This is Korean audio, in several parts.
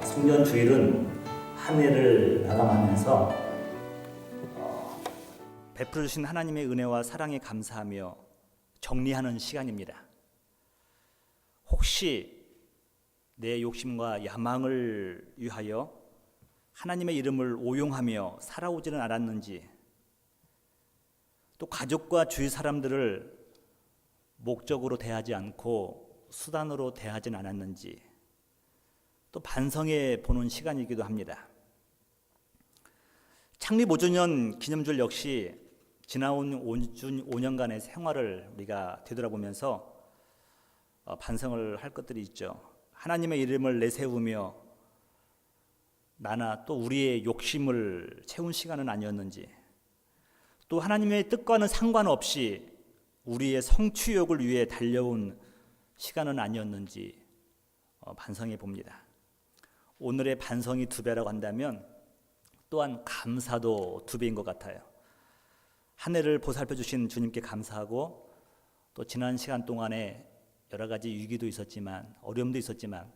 송년 주일은 한 해를 마감하면서 베풀어 주신 하나님의 은혜와 사랑에 감사하며 정리하는 시간입니다. 혹시 내 욕심과 야망을 위하여 하나님의 이름을 오용하며 살아오지는 않았는지, 또 가족과 주위 사람들을 목적으로 대하지 않고 수단으로 대하진 않았는지 또 반성해 보는 시간이기도 합니다. 창립 5주년 기념줄 역시 지나온 5년간의 생활을 우리가 되돌아보면서 반성을 할 것들이 있죠. 하나님의 이름을 내세우며 나나 또 우리의 욕심을 채운 시간은 아니었는지, 또 하나님의 뜻과는 상관없이 우리의 성취욕을 위해 달려온 시간은 아니었는지 반성해 봅니다. 오늘의 반성이 2배라고 한다면 또한 감사도 2배인 것 같아요. 한 해를 보살펴 주신 주님께 감사하고, 또 지난 시간 동안에 여러 가지 위기도 있었지만 어려움도 있었지만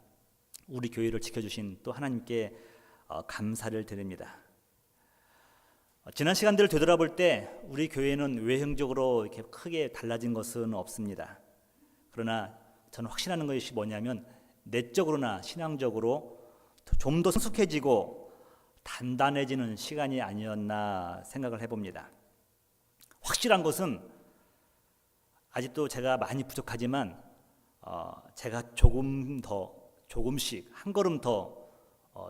우리 교회를 지켜주신 또 하나님께 감사를 드립니다. 지난 시간들을 되돌아볼 때 우리 교회는 외형적으로 이렇게 크게 달라진 것은 없습니다. 그러나 저는 확신하는 것이 뭐냐면 내적으로나 신앙적으로 좀 더 성숙해지고 단단해지는 시간이 아니었나 생각을 해봅니다. 확실한 것은 아직도 제가 많이 부족하지만 제가 조금씩 한 걸음 더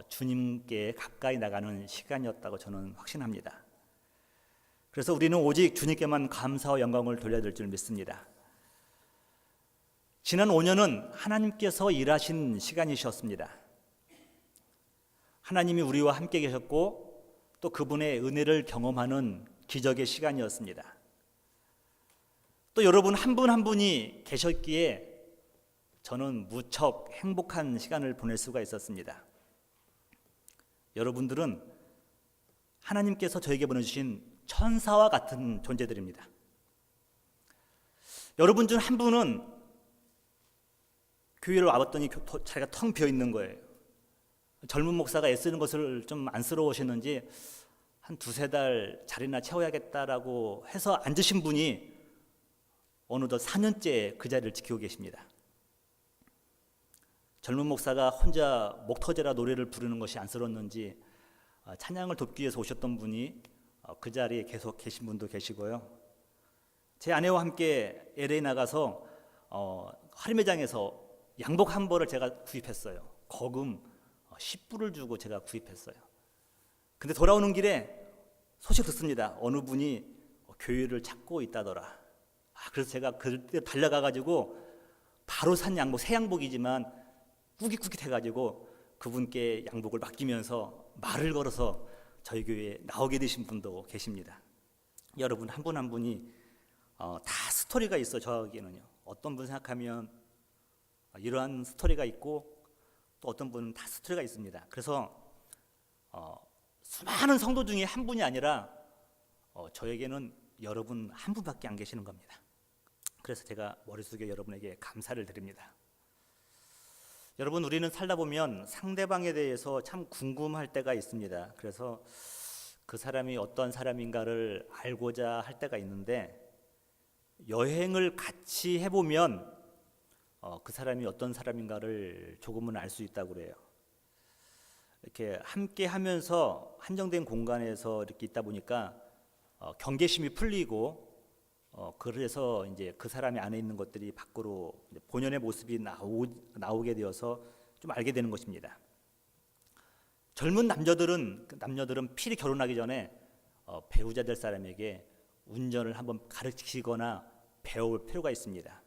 주님께 가까이 나가는 시간이었다고 저는 확신합니다. 그래서 우리는 오직 주님께만 감사와 영광을 돌려야 될 줄 믿습니다. 지난 5년은 하나님께서 일하신 시간이셨습니다. 하나님이 우리와 함께 계셨고 또 그분의 은혜를 경험하는 기적의 시간이었습니다. 또 여러분 한 분 한 분이 계셨기에 저는 무척 행복한 시간을 보낼 수가 있었습니다. 여러분들은 하나님께서 저에게 보내주신 천사와 같은 존재들입니다. 여러분 중 한 분은 교회를 와봤더니 자리가 텅 비어 있는 거예요. 젊은 목사가 애쓰는 것을 좀 안쓰러우셨는지 한 2-3달 자리나 채워야겠다라고 해서 앉으신 분이 어느덧 4년째 그 자리를 지키고 계십니다. 젊은 목사가 혼자 목터제라 노래를 부르는 것이 안쓰러웠는지 찬양을 돕기 위해서 오셨던 분이 그 자리에 계속 계신 분도 계시고요. 제 아내와 함께 LA 나가서 할인매장에서 양복 한 벌을 제가 구입했어요. 거금 10불을 주고 제가 구입했어요. 근데 돌아오는 길에 소식 듣습니다. 어느 분이 교회를 찾고 있다더라. 그래서 제가 그때 달려가가지고 바로 산 양복, 새 양복이지만 꾸깃꾸깃해가지고 그분께 양복을 맡기면서 말을 걸어서 저희 교회에 나오게 되신 분도 계십니다. 여러분 한 분 한 분이 다 스토리가 있어요. 저에게는요. 어떤 분 생각하면 이러한 스토리가 있고 또 어떤 분은 다 스토리가 있습니다. 그래서 수많은 성도 중에 한 분이 아니라 저에게는 여러분 한 분밖에 안 계시는 겁니다. 그래서 제가 머릿속에 여러분에게 감사를 드립니다. 여러분 우리는 살다 보면 상대방에 대해서 참 궁금할 때가 있습니다. 그래서 그 사람이 어떤 사람인가를 알고자 할 때가 있는데, 여행을 같이 해보면 그 사람이 어떤 사람인가를 조금은 알 수 있다고 그래요. 이렇게 함께 하면서 한정된 공간에서 이렇게 있다 보니까 경계심이 풀리고 그래서 이제 그 사람의 안에 있는 것들이 밖으로 본연의 모습이 나오게 되어서 좀 알게 되는 것입니다. 젊은 남녀들은 필히 결혼하기 전에 배우자 될 사람에게 운전을 한번 가르치거나 배울 필요가 있습니다.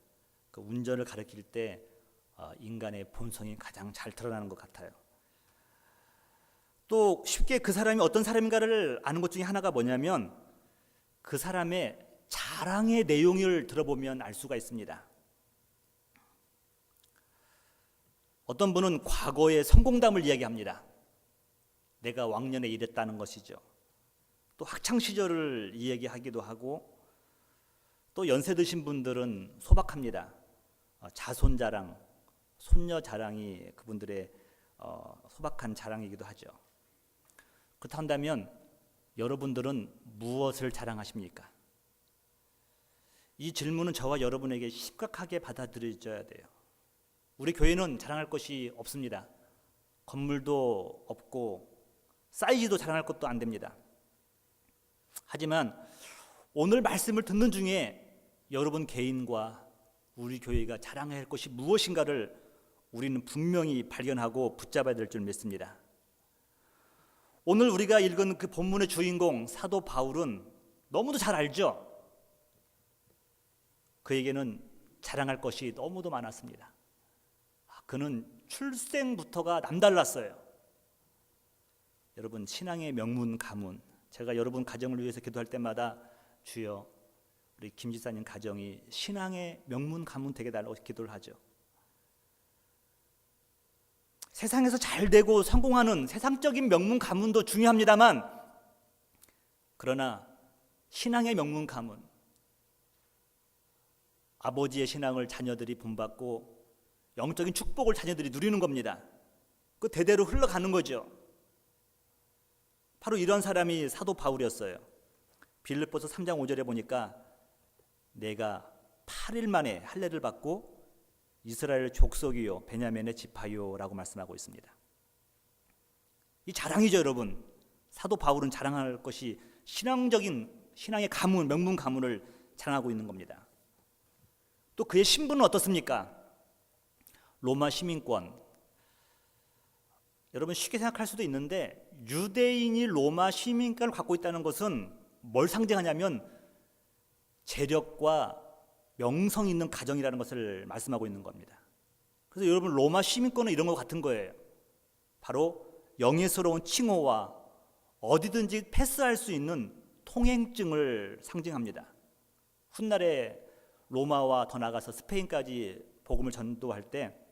그 운전을 가르칠 때 인간의 본성이 가장 잘 드러나는 것 같아요. 또 쉽게 그 사람이 어떤 사람인가를 아는 것 중에 하나가 뭐냐면 그 사람의 자랑의 내용을 들어보면 알 수가 있습니다. 어떤 분은 과거의 성공담을 이야기합니다. 내가 왕년에 이랬다는 것이죠. 또 학창시절을 이야기하기도 하고, 또 연세 드신 분들은 소박합니다. 자손 자랑, 손녀 자랑이 그분들의 소박한 자랑이기도 하죠. 그렇다면 여러분들은 무엇을 자랑하십니까? 이 질문은 저와 여러분에게 심각하게 받아들여져야 돼요. 우리 교회는 자랑할 것이 없습니다. 건물도 없고 사이즈도 자랑할 것도 안 됩니다. 하지만 오늘 말씀을 듣는 중에 여러분 개인과 우리 교회가 자랑해야 할 것이 무엇인가를 우리는 분명히 발견하고 붙잡아야 될 줄 믿습니다. 오늘 우리가 읽은 그 본문의 주인공 사도 바울은 너무도 잘 알죠. 그에게는 자랑할 것이 너무도 많았습니다. 그는 출생부터가 남달랐어요. 여러분, 신앙의 명문 가문, 제가 여러분 가정을 위해서 기도할 때마다 주여 우리 김 지사님 가정이 신앙의 명문 가문 되게 달라고 기도를 하죠. 세상에서 잘 되고 성공하는 세상적인 명문 가문도 중요합니다만, 그러나 신앙의 명문 가문, 아버지의 신앙을 자녀들이 본받고 영적인 축복을 자녀들이 누리는 겁니다. 그 대대로 흘러가는 거죠. 바로 이런 사람이 사도 바울이었어요. 빌립보서 3장 5절에 보니까 내가 8일 만에 할례를 받고 이스라엘 족속이요 베냐민의 지파요라고 말씀하고 있습니다. 이 자랑이죠, 여러분. 사도 바울은 자랑할 것이 신앙의 가문, 명문 가문을 자랑하고 있는 겁니다. 또 그의 신분은 어떻습니까? 로마 시민권. 여러분 쉽게 생각할 수도 있는데 유대인이 로마 시민권을 갖고 있다는 것은 뭘 상징하냐면 재력과 명성 있는 가정이라는 것을 말씀하고 있는 겁니다. 그래서 여러분 로마 시민권은 이런 것 같은 거예요. 바로 영예스러운 칭호와 어디든지 패스할 수 있는 통행증을 상징합니다. 훗날에 로마와 더 나아가서 스페인까지 복음을 전도할 때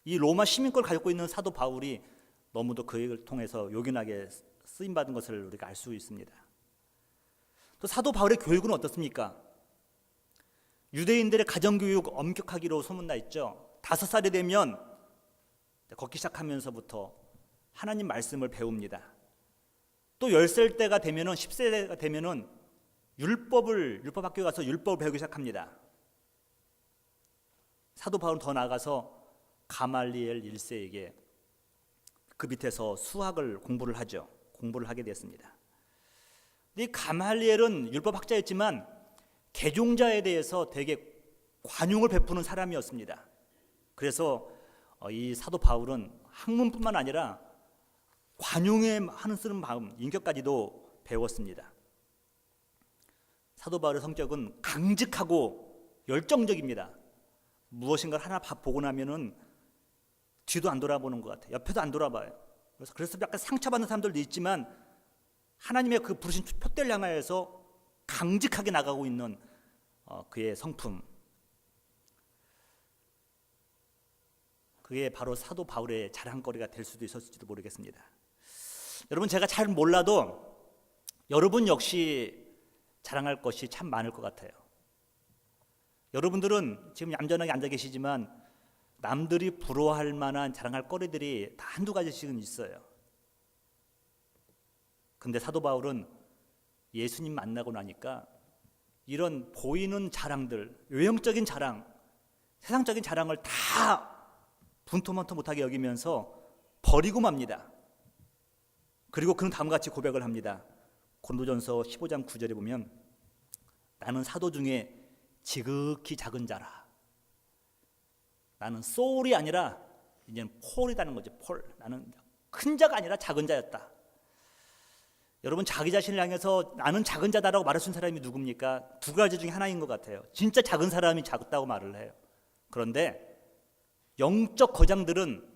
이 로마 시민권을 가지고 있는 사도 바울이 너무도 그를 통해서 요긴하게 쓰임받은 것을 우리가 알 수 있습니다. 또 사도 바울의 교육은 어떻습니까? 유대인들의 가정교육 엄격하기로 소문나 있죠. 5살이 되면 걷기 시작하면서부터 하나님 말씀을 배웁니다. 또 10살 때가 되면은 10세가 되면은 율법학교에 가서 율법을 배우기 시작합니다. 사도 바울은 더 나아가서 가말리엘 1세에게 그 밑에서 수학을 공부를 하게 됐습니다. 이 가말리엘은 율법학자였지만 개종자에 대해서 되게 관용을 베푸는 사람이었습니다. 그래서 이 사도 바울은 학문뿐만 아니라 관용에 쓰는 마음, 인격까지도 배웠습니다. 사도 바울의 성격은 강직하고 열정적입니다. 무엇인가를 하나 보고 나면은 뒤도 안 돌아보는 것 같아요. 옆에도 안 돌아봐요. 그래서 약간 상처받는 사람들도 있지만 하나님의 그 부르신 표대를 향하여서 강직하게 나가고 있는 그의 성품, 그게 바로 사도 바울의 자랑거리가 될 수도 있었을지도 모르겠습니다. 여러분, 제가 잘 몰라도 여러분 역시 자랑할 것이 참 많을 것 같아요. 여러분들은 지금 얌전하게 앉아 계시지만 남들이 부러워할 만한 자랑할 거리들이 다 한두 가지씩은 있어요. 근데 사도 바울은 예수님 만나고 나니까 이런 보이는 자랑들, 외형적인 자랑, 세상적인 자랑을 다 분토만토 못하게 여기면서 버리고 맙니다. 그리고 그는 다음과 같이 고백을 합니다. 고린도전서 15장 9절에 보면 나는 사도 중에 지극히 작은 자라. 나는 소울이 아니라 이제는 폴이라는 거죠. 폴. 나는 큰 자가 아니라 작은 자였다. 여러분, 자기 자신을 향해서 나는 작은 자다라고 말할 수 있는 사람이 누굽니까? 두 가지 중에 하나인 것 같아요. 진짜 작은 사람이 작다고 말을 해요. 그런데 영적 거장들은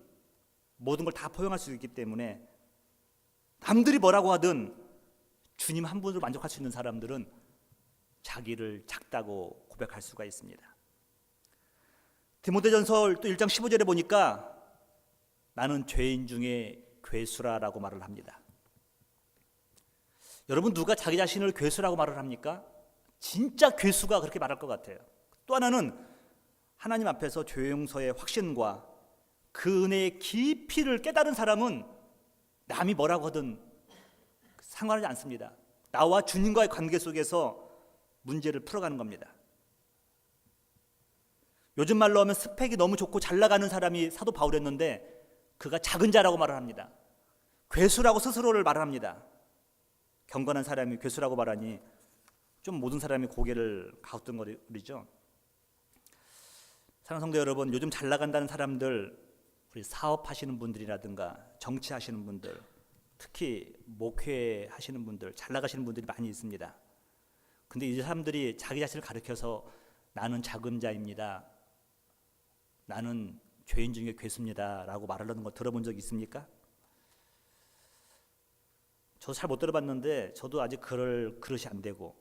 모든 걸 다 포용할 수 있기 때문에 남들이 뭐라고 하든 주님 한 분으로 만족할 수 있는 사람들은 자기를 작다고 고백할 수가 있습니다. 디모데전서 또 1장 15절에 보니까 나는 죄인 중에 괴수라라고 말을 합니다. 여러분, 누가 자기 자신을 괴수라고 말을 합니까? 진짜 괴수가 그렇게 말할 것 같아요. 또 하나는 하나님 앞에서 죄 용서의 확신과 그 은혜의 깊이를 깨달은 사람은 남이 뭐라고 하든 상관하지 않습니다. 나와 주님과의 관계 속에서 문제를 풀어가는 겁니다. 요즘 말로 하면 스펙이 너무 좋고 잘 나가는 사람이 사도 바울이었는데 그가 작은 자라고 말을 합니다. 괴수라고 스스로를 말합니다. 경건한 사람이 괴수라고 말하니 좀 모든 사람이 고개를 가우뚱거리죠. 사랑하는 성도 여러분, 요즘 잘 나간다는 사람들, 우리 사업하시는 분들이라든가 정치하시는 분들, 특히 목회하시는 분들, 잘 나가시는 분들이 많이 있습니다. 근데 이 사람들이 자기 자신을 가리켜서 나는 작은 자입니다, 나는 죄인 중에 괴수입니다 라고 말하는 거 들어본 적 있습니까? 저도 잘 못 들어봤는데 저도 아직 그럴 그릇이 안 되고,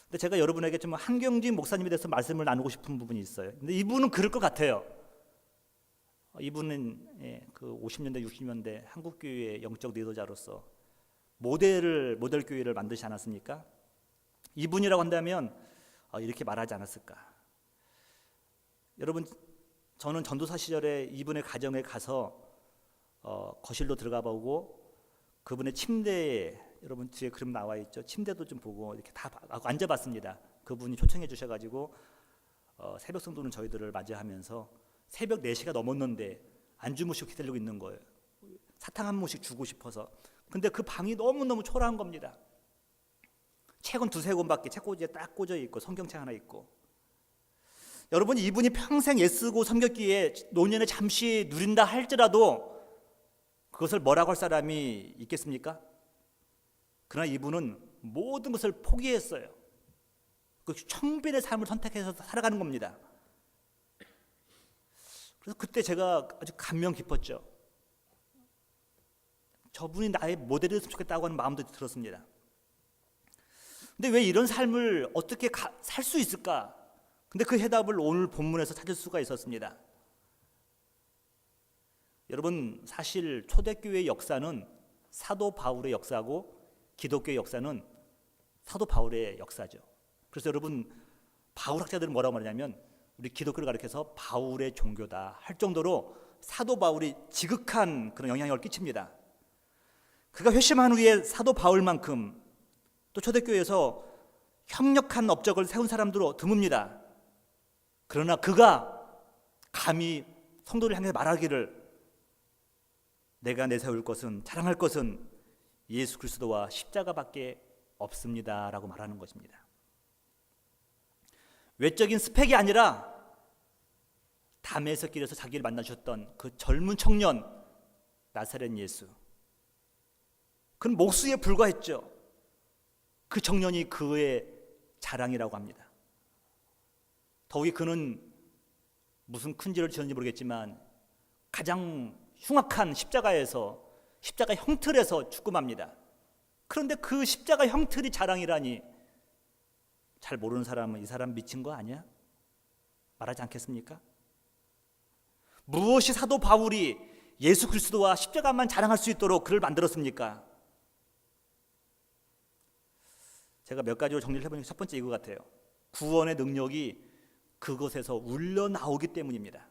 근데 제가 여러분에게 좀 한경진 목사님에 대해서 말씀을 나누고 싶은 부분이 있어요. 근데 이분은 그럴 것 같아요. 이분은 그 50년대 60년대 한국교회의 영적 리더자로서 모델 교회를 만드지 않았습니까? 이분이라고 한다면 이렇게 말하지 않았을까? 여러분, 저는 전도사 시절에 이분의 가정에 가서 거실로 들어가 보고 그분의 침대에, 여러분 뒤에 그림 나와 있죠? 침대도 좀 보고 이렇게 다 앉아봤습니다. 그분이 초청해 주셔가지고 새벽 성도는 저희들을 맞이하면서 새벽 4시가 넘었는데 안 주무시고 기다리고 있는 거예요. 사탕 한 모씩 주고 싶어서. 근데 그 방이 너무너무 초라한 겁니다. 책은 2-3권밖에 책꽂이에 딱 꽂아 있고 성경책 하나 있고. 여러분, 이분이 평생 애쓰고 섬겼기에 노년에 잠시 누린다 할지라도 그것을 뭐라고 할 사람이 있겠습니까? 그러나 이분은 모든 것을 포기했어요. 그 청빈의 삶을 선택해서 살아가는 겁니다. 그래서 그때 제가 아주 감명 깊었죠. 저분이 나의 모델이 됐으면 좋겠다고 하는 마음도 들었습니다. 근데 왜 이런 삶을 어떻게 살 수 있을까? 근데 그 해답을 오늘 본문에서 찾을 수가 있었습니다. 여러분, 사실 초대교회의 역사는 사도 바울의 역사고 기독교의 역사는 사도 바울의 역사죠. 그래서 여러분, 바울 학자들은 뭐라고 말하냐면 우리 기독교를 가리켜서 바울의 종교다 할 정도로 사도 바울이 지극한 그런 영향력을 끼칩니다. 그가 회심한 후에 사도 바울만큼 또 초대교회에서 협력한 업적을 세운 사람들도 드뭅니다. 그러나 그가 감히 성도를 향해 말하기를 내가 내세울 것은, 자랑할 것은 예수 그리스도와 십자가밖에 없습니다 라고 말하는 것입니다. 외적인 스펙이 아니라 담에서 길에서 자기를 만나주셨던 그 젊은 청년 나사렛 예수, 그는 목수에 불과했죠. 그 청년이 그의 자랑이라고 합니다. 더욱이 그는 무슨 큰 죄를 지었는지 모르겠지만 가장 흉악한 십자가에서, 십자가 형틀에서 죽음합니다. 그런데 그 십자가 형틀이 자랑이라니, 잘 모르는 사람은 이 사람 미친 거 아니야? 말하지 않겠습니까? 무엇이 사도 바울이 예수 그리스도와 십자가만 자랑할 수 있도록 그를 만들었습니까? 제가 몇 가지로 정리를 해보니까 첫 번째 이거 같아요. 구원의 능력이 그것에서 울려 나오기 때문입니다.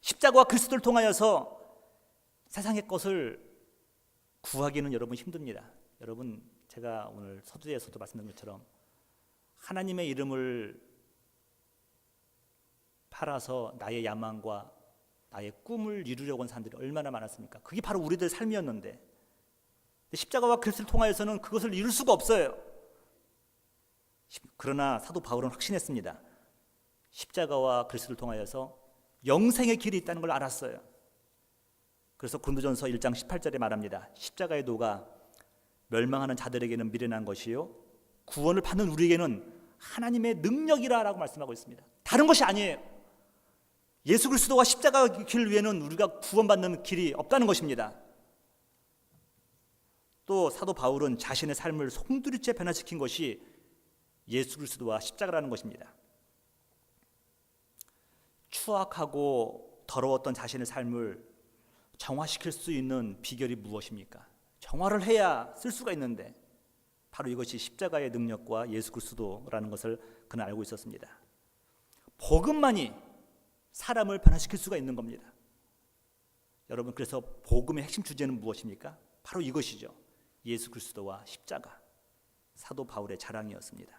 십자가와 그리스도를 통하여서 세상의 것을 구하기는 여러분 힘듭니다. 여러분, 제가 오늘 서두에서도 말씀드린 것처럼 하나님의 이름을 팔아서 나의 야망과 나의 꿈을 이루려고 한 사람들이 얼마나 많았습니까? 그게 바로 우리들의 삶이었는데 십자가와 그리스도를 통하여서는 그것을 이룰 수가 없어요. 그러나 사도 바울은 확신했습니다. 십자가와 그리스도를 통하여서 영생의 길이 있다는 걸 알았어요. 그래서 고린도전서 1장 18절에 말합니다. 십자가의 도가 멸망하는 자들에게는 미련한 것이요 구원을 받는 우리에게는 하나님의 능력이라고 말씀하고 있습니다. 다른 것이 아니에요. 예수 그리스도와 십자가 길 위에는 우리가 구원받는 길이 없다는 것입니다. 또 사도 바울은 자신의 삶을 송두리째 변화시킨 것이 예수 그리스도와 십자가라는 것입니다. 추악하고 더러웠던 자신의 삶을 정화시킬 수 있는 비결이 무엇입니까? 정화를 해야 쓸 수가 있는데 바로 이것이 십자가의 능력과 예수 그리스도라는 것을 그는 알고 있었습니다. 복음만이 사람을 변화시킬 수가 있는 겁니다. 여러분, 그래서 복음의 핵심 주제는 무엇입니까? 바로 이것이죠. 예수 그리스도와 십자가. 사도 바울의 자랑이었습니다.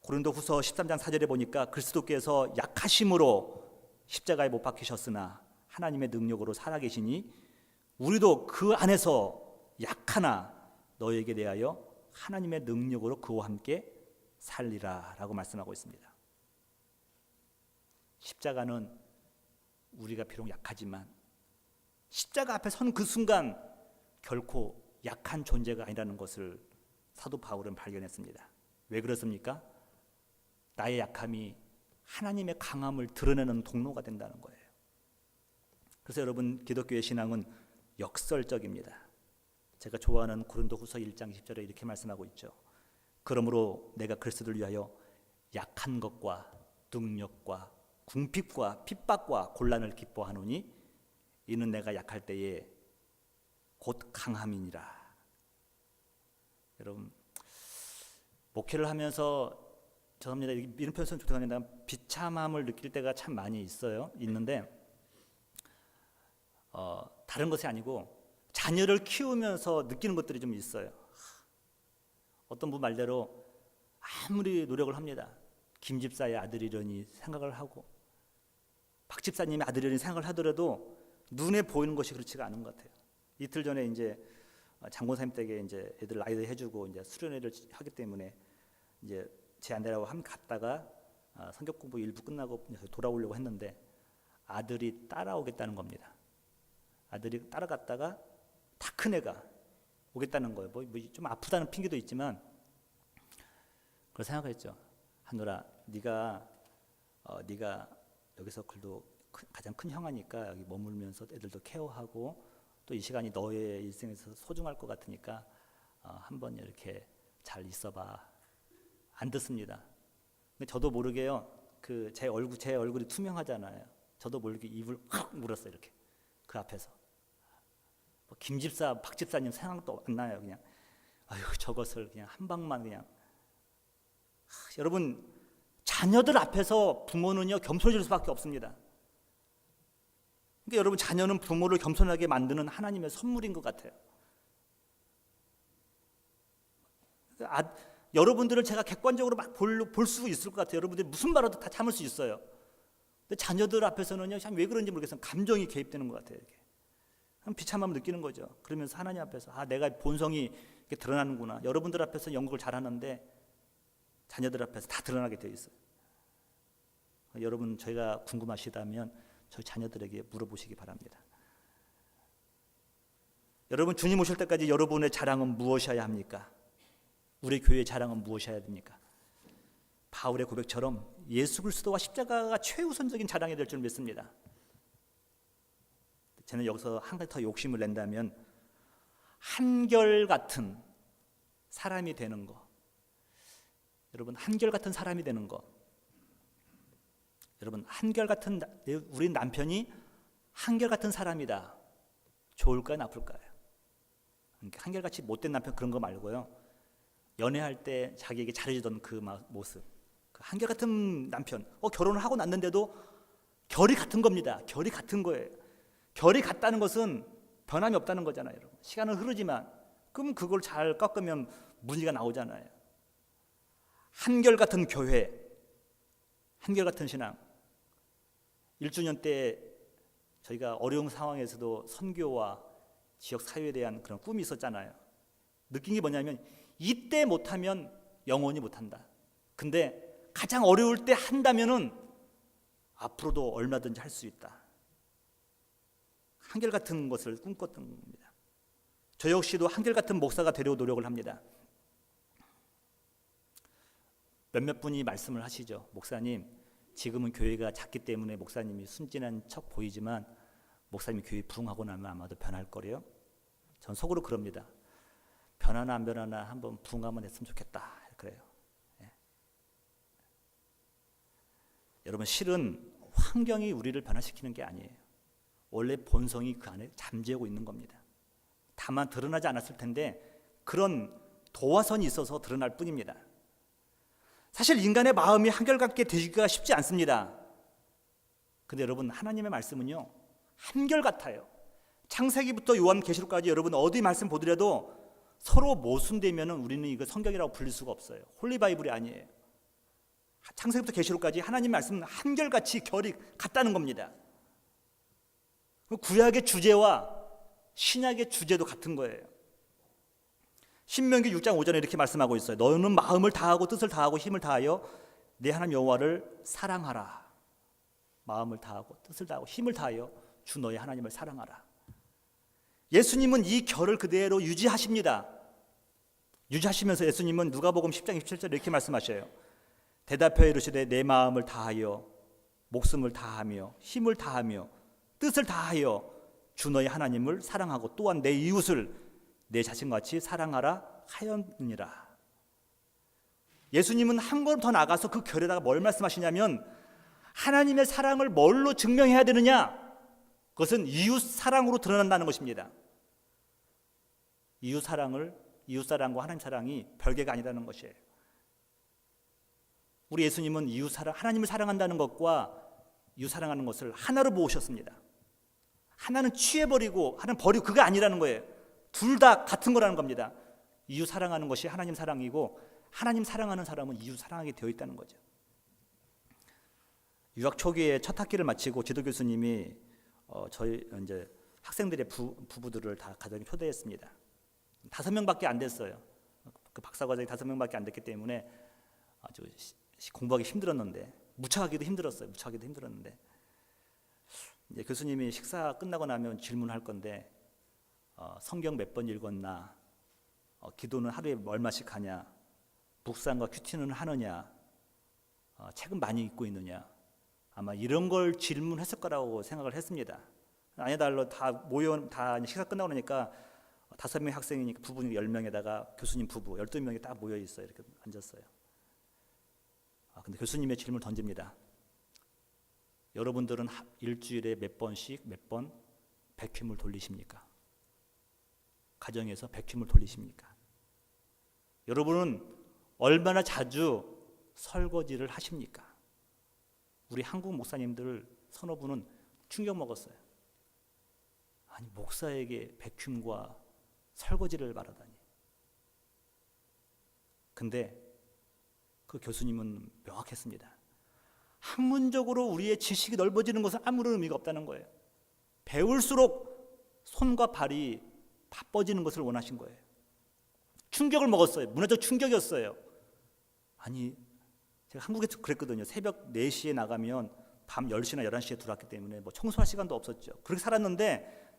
고린도후서 13장 4절에 보니까 그리스도께서 약하심으로 십자가에 못 박히셨으나 하나님의 능력으로 살아계시니 우리도 그 안에서 약하나 너에게 대하여 하나님의 능력으로 그와 함께 살리라 라고 말씀하고 있습니다. 십자가는 우리가 비록 약하지만 십자가 앞에 선 그 순간 결코 약한 존재가 아니라는 것을 사도 바울은 발견했습니다. 왜 그렇습니까? 나의 약함이 하나님의 강함을 드러내는 통로가 된다는 거예요. 그래서 여러분, 기독교의 신앙은 역설적입니다. 제가 좋아하는 고린도후서 1장 10절에 이렇게 말씀하고 있죠. 그러므로 내가 그리스도를 위하여 약한 것과 능력과 궁핍과 핍박과 곤란을 기뻐하노니 이는 내가 약할 때에 곧 강함이니라. 여러분, 목회를 하면서 죄송합니다. 이런 표현 쓰면 죄송합니다. 비참함을 느낄 때가 참 많이 있는데 다른 것이 아니고 자녀를 키우면서 느끼는 것들이 좀 있어요. 어떤 분 말대로 아무리 노력을 합니다. 김 집사의 아들이려니 생각을 하고 박 집사님의 아들이려니 생각을 하더라도 눈에 보이는 것이 그렇지가 않은 것 같아요. 이틀 전에 이제 장고사님 댁에 이제 애들 나이도 해주고 이제 수련회를 하기 때문에 이제 제 아내라고 갔다가 성경 공부 일부 끝나고 돌아오려고 했는데 아들이 따라오겠다는 겁니다. 아들이 따라갔다가 다 큰 애가 오겠다는 거예요. 뭐 좀 아프다는 핑계도 있지만 그걸 생각했죠. 하늘아, 네가 여기서 그래도 가장 큰 형아니까 여기 머물면서 애들도 케어하고 또 이 시간이 너의 일생에서 소중할 것 같으니까 한번 이렇게 잘 있어봐. 안 듣습니다. 근데 저도 모르게요. 제 얼굴이 투명하잖아요. 저도 모르게 입을 확 물었어요. 이렇게 그 앞에서. 김 집사, 박 집사님 생각도 안 나요. 그냥 아유, 저것을 그냥 한 방만 그냥. 여러분, 자녀들 앞에서 부모는요 겸손해질 수밖에 없습니다. 그러니까 여러분, 자녀는 부모를 겸손하게 만드는 하나님의 선물인 것 같아요. 여러분들을 제가 객관적으로 막 볼 수 있을 것 같아요. 여러분들이 무슨 말어도 다 참을 수 있어요. 근데 자녀들 앞에서는요, 참 왜 그런지 모르겠어요. 감정이 개입되는 것 같아요. 이렇게. 비참함을 느끼는 거죠. 그러면서 하나님 앞에서 내가 본성이 이렇게 드러나는구나. 여러분들 앞에서 연극을 잘하는데 자녀들 앞에서 다 드러나게 되어 있어요. 여러분, 저희가 궁금하시다면 저희 자녀들에게 물어보시기 바랍니다. 여러분, 주님 오실 때까지 여러분의 자랑은 무엇이어야 합니까? 우리 교회의 자랑은 무엇이어야 됩니까? 바울의 고백처럼 예수 그리스도와 십자가가 최우선적인 자랑이 될 줄 믿습니다. 저는 여기서 한 가지 더 욕심을 낸다면 한결같은 사람이 되는 거. 여러분, 한결같은 사람이 되는 거. 여러분, 한결같은 우리 남편이 한결같은 사람이다. 좋을까요, 나쁠까요? 한결같이 못된 남편 그런 거 말고요. 연애할 때 자기에게 잘해주던 그 모습, 그 한결같은 남편. 결혼을 하고 났는데도 결이 같은 겁니다. 결이 같은 거예요. 결이 같다는 것은 변함이 없다는 거잖아요. 여러분. 시간은 흐르지만 그럼 그걸 잘 꺾으면 무늬가 나오잖아요. 한결같은 교회, 한결같은 신앙. 1주년 때 저희가 어려운 상황에서도 선교와 지역 사회에 대한 그런 꿈이 있었잖아요. 느낀 게 뭐냐면 이때 못하면 영원히 못한다. 근데 가장 어려울 때 한다면은 앞으로도 얼마든지 할 수 있다. 한결같은 것을 꿈꿨던 겁니다. 저 역시도 한결같은 목사가 되려고 노력을 합니다. 몇몇 분이 말씀을 하시죠. 목사님, 지금은 교회가 작기 때문에 목사님이 순진한 척 보이지만 목사님이 교회 부흥하고 나면 아마도 변할 거래요. 전 속으로 그럽니다. 변하나 안 변하나 한번 부흥하면 했으면 좋겠다. 그래요. 예. 여러분, 실은 환경이 우리를 변화시키는 게 아니에요. 원래 본성이 그 안에 잠재우고 있는 겁니다. 다만 드러나지 않았을 텐데 그런 도화선이 있어서 드러날 뿐입니다. 사실 인간의 마음이 한결같게 되기가 쉽지 않습니다. 근데 여러분, 하나님의 말씀은요 한결같아요. 창세기부터 요한계시록까지 여러분 어디 말씀 보더라도 서로 모순되면 우리는 이거 성경이라고 불릴 수가 없어요. 홀리바이블이 아니에요. 창세기부터 계시록까지 하나님 말씀은 한결같이 결이 같다는 겁니다. 구약의 주제와 신약의 주제도 같은 거예요. 신명기 6장 5절에 이렇게 말씀하고 있어요. 너는 마음을 다하고 뜻을 다하고 힘을 다하여 내 하나님 여호와를 사랑하라. 마음을 다하고 뜻을 다하고 힘을 다하여 주 너의 하나님을 사랑하라. 예수님은 이 결을 그대로 유지하십니다. 유지하시면서 예수님은 누가복음 10장 27절 이렇게 말씀하셔요. 대답하여 이르시되 내 마음을 다하여 목숨을 다하며 힘을 다하며 뜻을 다하여 주 너의 하나님을 사랑하고 또한 내 이웃을 내 자신같이 사랑하라 하였느니라. 예수님은 한 걸음 더 나가서 그 결에다가 뭘 말씀하시냐면 하나님의 사랑을 뭘로 증명해야 되느냐? 그것은 이웃 사랑으로 드러난다는 것입니다. 이웃 사랑과 하나님 사랑이 별개가 아니라는 것이에요. 우리 예수님은 이웃 사랑, 하나님을 사랑한다는 것과 이웃 사랑하는 것을 하나로 모으셨습니다. 하나는 취해버리고 하나는 버리고 그게 아니라는 거예요. 둘 다 같은 거라는 겁니다. 이웃 사랑하는 것이 하나님 사랑이고 하나님 사랑하는 사람은 이웃 사랑하게 되어 있다는 거죠. 유학 초기에 첫 학기를 마치고 지도 교수님이 저희 이제 학생들의 부부들을 다 가정에 초대했습니다. 5명밖에 안 됐어요. 그 박사과정이 5명밖에 안 됐기 때문에 아주 공부하기 힘들었는데 무척하기도 힘들었는데 이제 교수님이 식사 끝나고 나면 질문할 건데 성경 몇 번 읽었나, 기도는 하루에 얼마씩 하냐, 묵상과 큐티는 하느냐, 책은 많이 읽고 있느냐, 아마 이런 걸 질문했을 거라고 생각을 했습니다. 아니달로 다 식사 끝나고 나니까 5명 학생이니까 부부 10명에다가 교수님 부부 12명이 딱 모여 있어요. 이렇게 앉았어요. 근데 교수님의 질문을 던집니다. 여러분들은 일주일에 몇 번 백큐음을 돌리십니까? 가정에서 백큐음을 돌리십니까? 여러분은 얼마나 자주 설거지를 하십니까? 우리 한국 목사님들 서너 분은 충격 먹었어요. 아니, 목사에게 백큐음과 설거지를 말하다니. 근데 그 교수님은 명확했습니다. 학문적으로 우리의 지식이 넓어지는 것은 아무런 의미가 없다는 거예요. 배울수록 손과 발이 바빠지는 것을 원하신 거예요. 충격을 먹었어요. 문화적 충격이었어요. 아니, 제가 한국에서 그랬거든요. 새벽 4시에 나가면 밤 10시나 11시에 들어왔기 때문에 뭐 청소할 시간도 없었죠. 그렇게 살았는데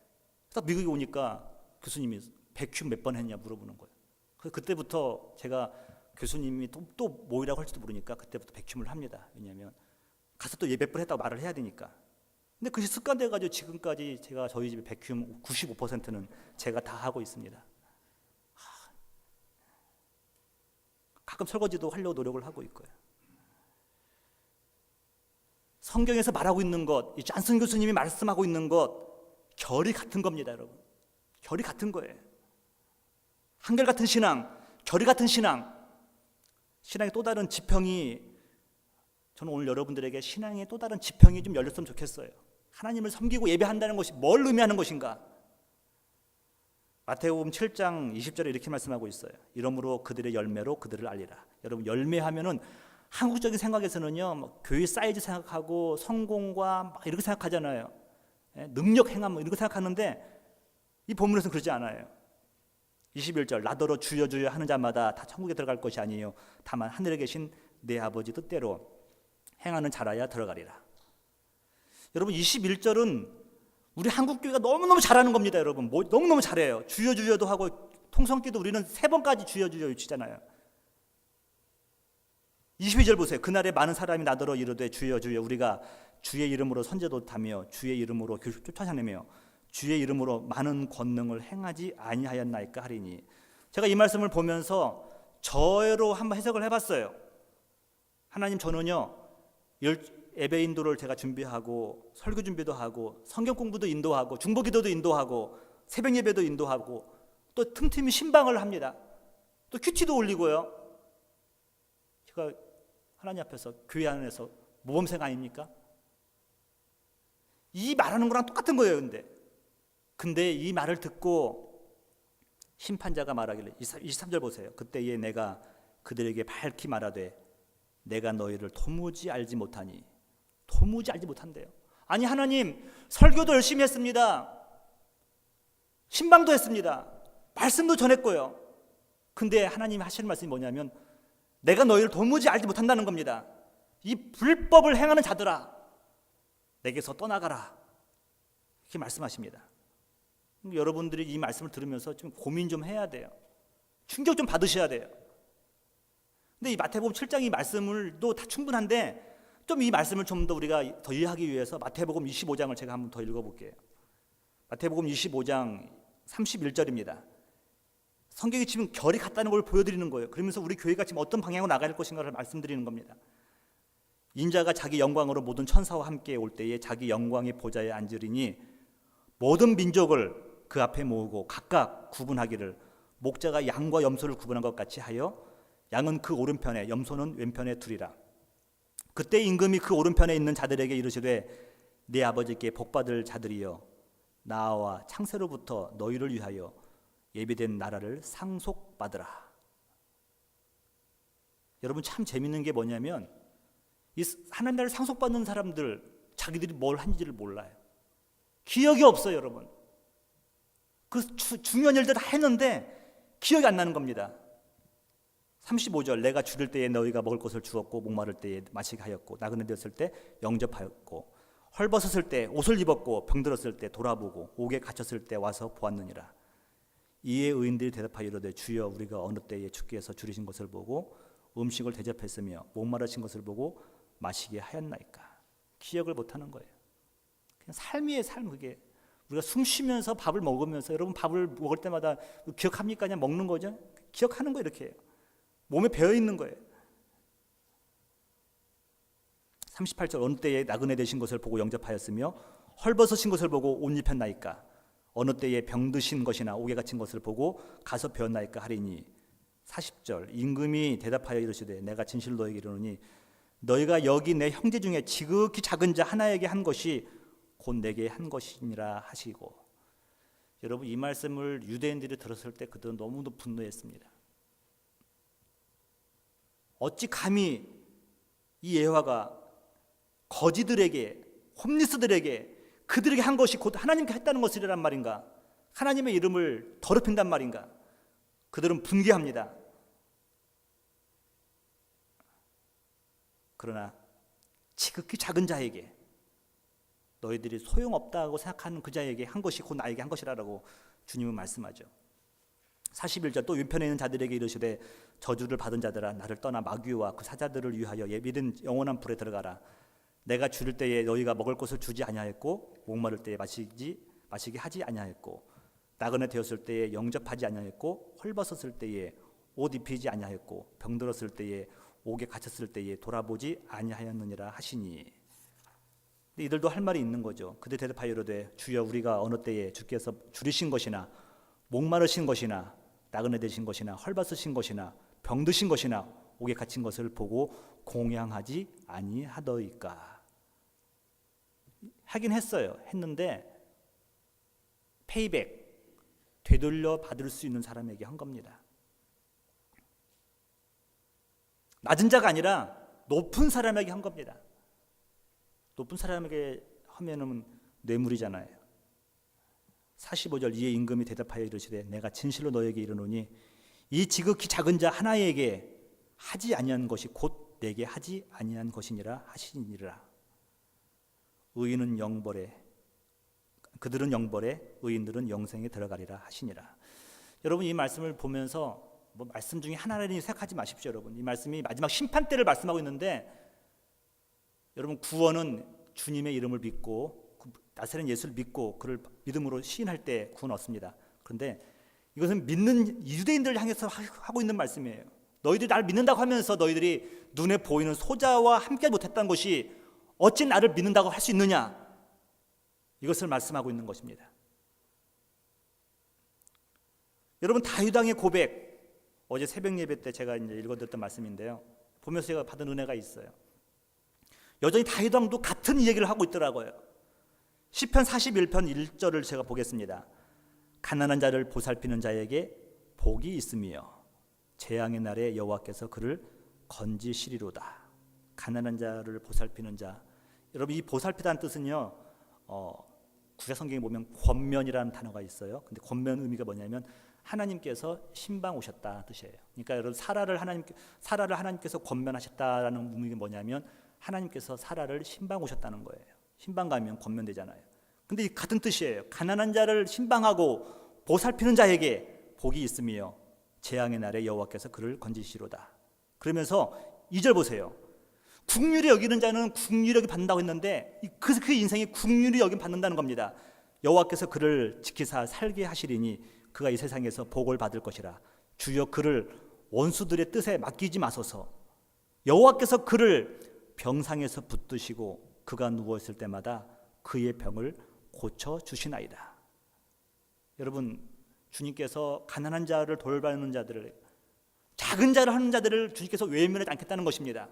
딱 미국에 오니까 교수님이 백큐 몇 번 했냐 물어보는 거예요. 그때부터 제가 교수님이 또 뭐이라고 할지도 모르니까 그때부터 백큐을 합니다. 왜냐하면 가서 또 몇 번 했다고 말을 해야 되니까. 근데 그게 습관돼가지고 지금까지 제가 저희 집에 백큐 95%는 제가 다 하고 있습니다. 가끔 설거지도 하려고 노력을 하고 있고요. 성경에서 말하고 있는 것, 이 잔슨 교수님이 말씀하고 있는 것, 결이 같은 겁니다, 여러분. 결이 같은 거예요. 한결같은 신앙, 결이 같은 신앙. 신앙의 또 다른 지평이, 저는 오늘 여러분들에게 신앙의 또 다른 지평이 좀 열렸으면 좋겠어요. 하나님을 섬기고 예배한다는 것이 뭘 의미하는 것인가? 마태복음 7장 20절에 이렇게 말씀하고 있어요. 이러므로 그들의 열매로 그들을 알리라. 여러분, 열매하면은 한국적인 생각에서는요, 뭐 교회 사이즈 생각하고 성공과 막 이렇게 생각하잖아요. 능력 행함 이런 거 생각하는데 이 본문에서는 그러지 않아요. 21절 나더러 주여 주여 하는 자마다 다 천국에 들어갈 것이 아니에요. 다만 하늘에 계신 내 아버지 뜻대로 행하는 자라야 들어가리라. 여러분, 21절은 우리 한국교회가 너무너무 잘하는 겁니다. 여러분, 너무너무 잘해요. 주여 주여도 하고 통성기도 우리는 3번까지 주여 주여 외치잖아요. 22절 보세요. 그날에 많은 사람이 나더러 이르되 주여 주여 우리가 주의 이름으로 선제도 하며 주의 이름으로 교수 쫓아내며 주의 이름으로 많은 권능을 행하지 아니하였나이까 하리니. 제가 이 말씀을 보면서 저로 한번 해석을 해봤어요. 하나님, 저는요 예배 인도를 제가 준비하고 설교 준비도 하고 성경 공부도 인도하고 중보기도도 인도하고 새벽 예배도 인도하고 또 틈틈이 신방을 합니다. 또 큐티도 올리고요. 제가 하나님 앞에서 교회 안에서 모범생 아닙니까? 이 말하는 거랑 똑같은 거예요. 근데 이 말을 듣고 심판자가 말하길래 23절 보세요. 그때에 내가 그들에게 밝히 말하되 내가 너희를 도무지 알지 못하니. 도무지 알지 못한대요. 아니, 하나님, 설교도 열심히 했습니다. 신방도 했습니다. 말씀도 전했고요. 근데 하나님이 하시는 말씀이 뭐냐면 내가 너희를 도무지 알지 못한다는 겁니다. 이 불법을 행하는 자들아, 내게서 떠나가라. 이렇게 말씀하십니다. 여러분들이 이 말씀을 들으면서 좀 고민 좀 해야 돼요. 충격 좀 받으셔야 돼요. 근데 이 마태복음 7장 이 말씀을도 다 충분한데 좀 이 말씀을 좀 더 우리가 더 이해하기 위해서 마태복음 25장을 제가 한번 더 읽어볼게요. 마태복음 25장 31절입니다. 성경이 지금 결이 같다는 걸 보여드리는 거예요. 그러면서 우리 교회가 지금 어떤 방향으로 나갈 것인가를 말씀드리는 겁니다. 인자가 자기 영광으로 모든 천사와 함께 올 때에 자기 영광의 보좌에 앉으리니 모든 민족을 그 앞에 모으고 각각 구분하기를 목자가 양과 염소를 구분한 것 같이 하여 양은 그 오른편에 염소는 왼편에 두리라. 그때 임금이 그 오른편에 있는 자들에게 이르시되 내 아버지께 복받을 자들이여 나와 창세로부터 너희를 위하여 예비된 나라를 상속받으라. 여러분, 참 재밌는 게 뭐냐면 이 하나님 나라를 상속받는 사람들 자기들이 뭘 한지를 몰라요. 기억이 없어요. 여러분, 그 중요한 일들 다 했는데 기억이 안 나는 겁니다. 35절 내가 줄일 때에 너희가 먹을 것을 주었고 목마를 때에 마시게 하였고 나그네 되었을 때 영접하였고 헐벗었을 때 옷을 입었고 병들었을 때 돌아보고 옥에 갇혔을 때 와서 보았느니라. 이에 의인들이 대답하여 이르되 주여 우리가 어느 때에 주께서 줄이신 것을 보고 음식을 대접했으며 목마르신 것을 보고 마시게 하였나이까. 기억을 못하는 거예요. 그냥 삶이에요. 삶. 그게 우리가 숨 쉬면서 밥을 먹으면서 여러분 밥을 먹을 때마다 기억합니까? 그냥 먹는 거죠. 기억하는 거 이렇게 해요. 몸에 배어 있는 거예요. 38절 어느 때에 나그네 되신 것을 보고 영접하였으며 헐벗으신 것을 보고 옷 입혔나이까. 어느 때에 병드신 것이나 옥에 갇힌 것을 보고 가서 배웠나이까 하리니. 40절 임금이 대답하여 이르시되 내가 진실로 너에게 이르노니 너희가 여기 내 형제 중에 지극히 작은 자 하나에게 한 것이 곧 내게 한 것이니라 하시고. 여러분, 이 말씀을 유대인들이 들었을 때 그들은 너무도 분노했습니다. 어찌 감히 이 예화가 거지들에게, 홈리스들에게, 그들에게 한 것이 곧 하나님께 했다는 것이란 말인가? 하나님의 이름을 더럽힌단 말인가? 그들은 분개합니다. 그러나 지극히 작은 자에게, 너희들이 소용없다고 생각하는 그 자에게 한 것이 곧 나에게 한 것이라고 주님은 말씀하죠. 41절 또 왼편에 있는 자들에게 이르시되 저주를 받은 자들아 나를 떠나 마귀와 그 사자들을 위하여 예비된 영원한 불에 들어가라. 내가 줄일 때에 너희가 먹을 것을 주지 아니하였고 목마를 때에 마시게 하지 아니하였고 나그네 되었을 때에 영접하지 아니하였고 헐벗었을 때에 옷 입히지 아니하였고 병들었을 때에 옥에 갇혔을 때에 돌아보지 아니하였느니라 하시니. 근데 이들도 할 말이 있는 거죠. 그들 대답하여 이르되 주여 우리가 어느 때에 주께서 줄이신 것이나 목마르신 것이나 나그네 되신 것이나 헐벗으신 것이나 병드신 것이나 옥에 갇힌 것을 보고 공양하지 아니하더이까. 하긴 했는데 페이백, 되돌려 받을 수 있는 사람에게 한 겁니다. 낮은 자가 아니라 높은 사람에게 한 겁니다. 높은 사람에게 하면은 뇌물이잖아요. 45절 이에 임금이 대답하여 이르시되 내가 진실로 너에게 이르노니 이 지극히 작은 자 하나에게 하지 아니한 것이 곧 내게 하지 아니한 것이니라 하시니라. 의인은 영벌에 그들은 영벌에 의인들은 영생에 들어가리라 하시니라. 여러분, 이 말씀을 보면서 말씀 중에 하나라니 생각하지 마십시오. 여러분, 이 말씀이 마지막 심판 때를 말씀하고 있는데 여러분, 구원은 주님의 이름을 믿고 나사렛 예수를 믿고 그를 믿음으로 시인할 때 구원 얻습니다. 그런데 이것은 믿는 유대인들을 향해서 하고 있는 말씀이에요. 너희들이 나를 믿는다고 하면서 너희들이 눈에 보이는 소자와 함께 못했다는 것이 어찌 나를 믿는다고 할 수 있느냐, 이것을 말씀하고 있는 것입니다. 여러분, 다윗왕의 고백, 어제 새벽 예배 때 제가 이제 읽어드렸던 말씀인데요, 보면서 제가 받은 은혜가 있어요. 여전히 다윗왕도 같은 얘기를 하고 있더라고요. 시편 41편 1절을 제가 보겠습니다. 가난한 자를 보살피는 자에게 복이 있으며 재앙의 날에 여호와께서 그를 건지시리로다. 가난한 자를 보살피는 자. 여러분, 이 보살피다는 뜻은요, 구약 성경에 보면 권면이라는 단어가 있어요. 근데 권면 의미가 뭐냐면 하나님께서 신방 오셨다는 뜻이에요. 그러니까 여러분, 사라를 하나님께서 권면하셨다라는 의미가 뭐냐면 하나님께서 사라를 신방 오셨다는 거예요. 신방 가면 권면되잖아요. 근데 같은 뜻이에요. 가난한 자를 신방하고 보살피는 자에게 복이 있으며 재앙의 날에 여호와께서 그를 건지시로다. 그러면서 2절 보세요. 국률이 여기는 자는 국률이 여기 받는다고 했는데 그 인생이 국률이 여기 받는다는 겁니다. 여호와께서 그를 지키사 살게 하시리니 그가 이 세상에서 복을 받을 것이라. 주여 그를 원수들의 뜻에 맡기지 마소서. 여호와께서 그를 병상에서 붙드시고 그가 누워있을 때마다 그의 병을 고쳐주시나이다. 여러분, 주님께서 가난한 자를 돌봐주는 자들을, 작은 자를 하는 자들을 주님께서 외면하지 않겠다는 것입니다.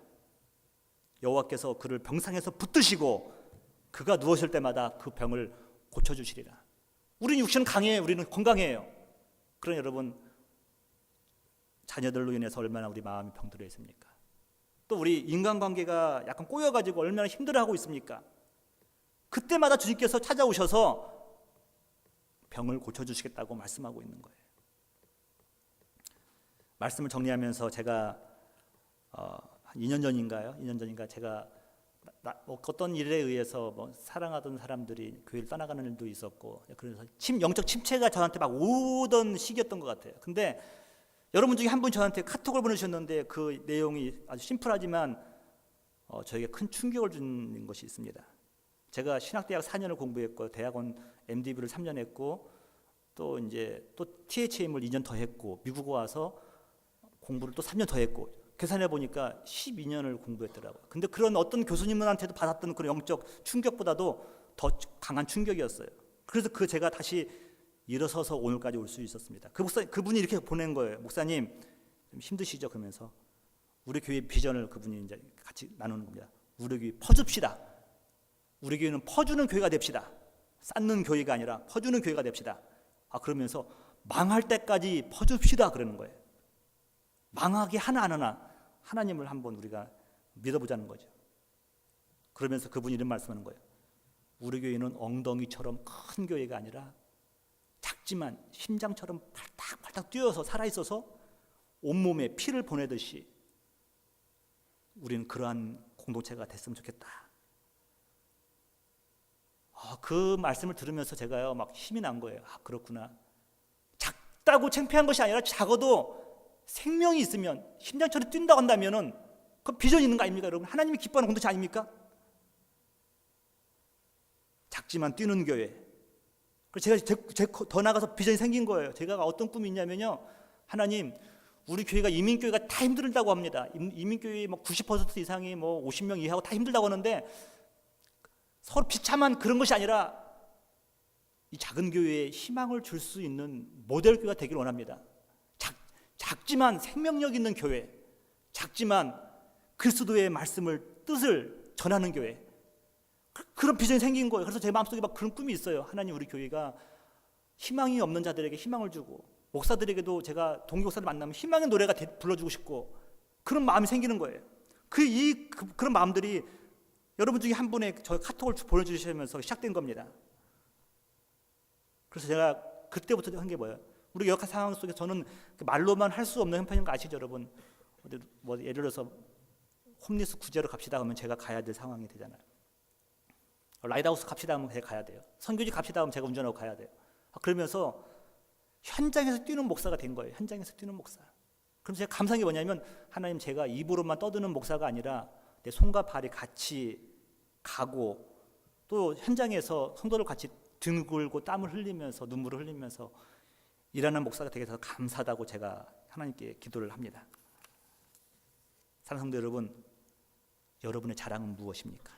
여호와께서 그를 병상에서 붙드시고 그가 누웠을 때마다 그 병을 고쳐주시리라. 우리는 육신은 강해요. 우리는 건강해요. 그러나 여러분, 자녀들로 인해서 얼마나 우리 마음이 병들어 있습니까? 또 우리 인간관계가 약간 꼬여가지고 얼마나 힘들어하고 있습니까? 그때마다 주님께서 찾아오셔서 병을 고쳐주시겠다고 말씀하고 있는 거예요. 말씀을 정리하면서 제가 한 2년 전인가 제가 어떤 일에 의해서 사랑하던 사람들이 교회를 떠나가는 일도 있었고, 그래서 영적 침체가 저한테 막 오던 시기였던 것 같아요. 근데 여러분 중에 한 분 저한테 카톡을 보내주셨는데 그 내용이 아주 심플하지만 저에게 큰 충격을 준 것이 있습니다. 제가 신학대학 4년을 공부했고 대학원 MDB를 3년 했고 또 THM을 2년 더 했고 미국 와서 공부를 또 3년 더 했고 계산해 보니까 12년을 공부했더라고요. 근데 그런 어떤 교수님한테도 받았던 그런 영적 충격보다도 더 강한 충격이었어요. 그래서 제가 다시 일어서서 오늘까지 올 수 있었습니다. 그분이 이렇게 보낸 거예요. 목사님, 좀 힘드시죠? 그러면서 우리 교회 비전을 그분이 이제 같이 나누는 겁니다. 우리 교회 퍼줍시다. 우리 교회는 퍼주는 교회가 됩시다. 쌓는 교회가 아니라 퍼주는 교회가 됩시다. 그러면서 망할 때까지 퍼줍시다 그러는 거예요. 망하게 하나 하나님을 한번 우리가 믿어보자는 거죠. 그러면서 그분이 이런 말씀하는 거예요. 우리 교회는 엉덩이처럼 큰 교회가 아니라 작지만 심장처럼 팔딱팔딱 뛰어서 살아있어서 온몸에 피를 보내듯이 우리는 그러한 공동체가 됐으면 좋겠다. 그 말씀을 들으면서 제가요 막 힘이 난 거예요. 그렇구나. 작다고 창피한 것이 아니라 작아도 생명이 있으면 심장처럼 뛴다고 한다면은 그 비전이 있는 거 아닙니까, 여러분? 하나님이 기뻐하는 공동체 아닙니까? 작지만 뛰는 교회. 그래서 제가 더 나가서 비전이 생긴 거예요. 제가 어떤 꿈이 있냐면요, 하나님, 우리 교회가 이민교회가 다 힘들다고 합니다. 이민교회 90% 이상이 50명 이하고 다 힘들다고 하는데 서로 비참한 그런 것이 아니라 이 작은 교회에 희망을 줄 수 있는 모델 교회가 되기를 원합니다. 작지만 생명력 있는 교회, 작지만 그리스도의 말씀을 뜻을 전하는 교회, 그런 비전이 생긴 거예요. 그래서 제 마음속에 막 그런 꿈이 있어요. 하나님, 우리 교회가 희망이 없는 자들에게 희망을 주고 목사들에게도 제가 동기 목사들 만나면 희망의 노래가 불러주고 싶고 그런 마음이 생기는 거예요. 그런 마음들이 여러분 중에 한 분의 저 카톡을 보내주시면서 시작된 겁니다. 그래서 제가 그때부터 한 게 뭐예요? 우리 역할 상황 속에 저는 말로만 할 수 없는 형편인 거 아시죠, 여러분? 예를 들어서 홈리스 구제로 갑시다 하면 제가 가야 될 상황이 되잖아요. 라이트하우스 갑시다 하면 제가 가야 돼요. 선교지 갑시다 하면 제가 운전하고 가야 돼요. 그러면서 현장에서 뛰는 목사가 된 거예요. 현장에서 뛰는 목사. 그럼 제가 감사한 게 뭐냐면, 하나님, 제가 입으로만 떠드는 목사가 아니라 내 손과 발이 같이 가고 또 현장에서 성도를 같이 등 굴고 땀을 흘리면서 눈물을 흘리면서 일하는 목사가 되게 더 감사하다고 제가 하나님께 기도를 합니다. 사랑하는 성도 여러분, 여러분의 자랑은 무엇입니까?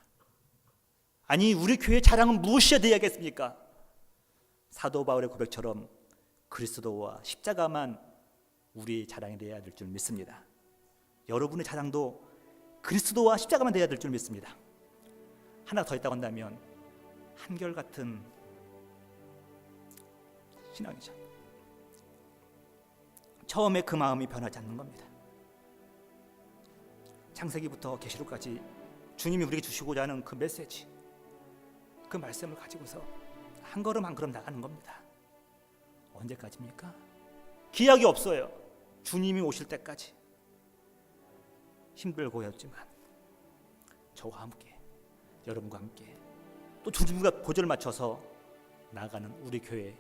아니, 우리 교회의 자랑은 무엇이어야 되겠습니까? 사도 바울의 고백처럼 그리스도와 십자가만 우리의 자랑이 되어야 될 줄 믿습니다. 여러분의 자랑도 그리스도와 십자가만 되어야 될 줄 믿습니다. 하나 더 있다고 한다면 한결같은 신앙이죠. 처음에 그 마음이 변하지 않는 겁니다. 창세기부터 계시록까지 주님이 우리에게 주시고자 하는 그 메시지, 그 말씀을 가지고서 한 걸음 한 걸음 나가는 겁니다. 언제까지입니까? 기약이 없어요. 주님이 오실 때까지. 힘들고 어렵지만 저와 함께, 여러분과 함께 또 주님과 보조를 맞춰서 나아가는 우리 교회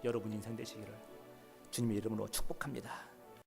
여러분 인생 되시기를 주님의 이름으로 축복합니다.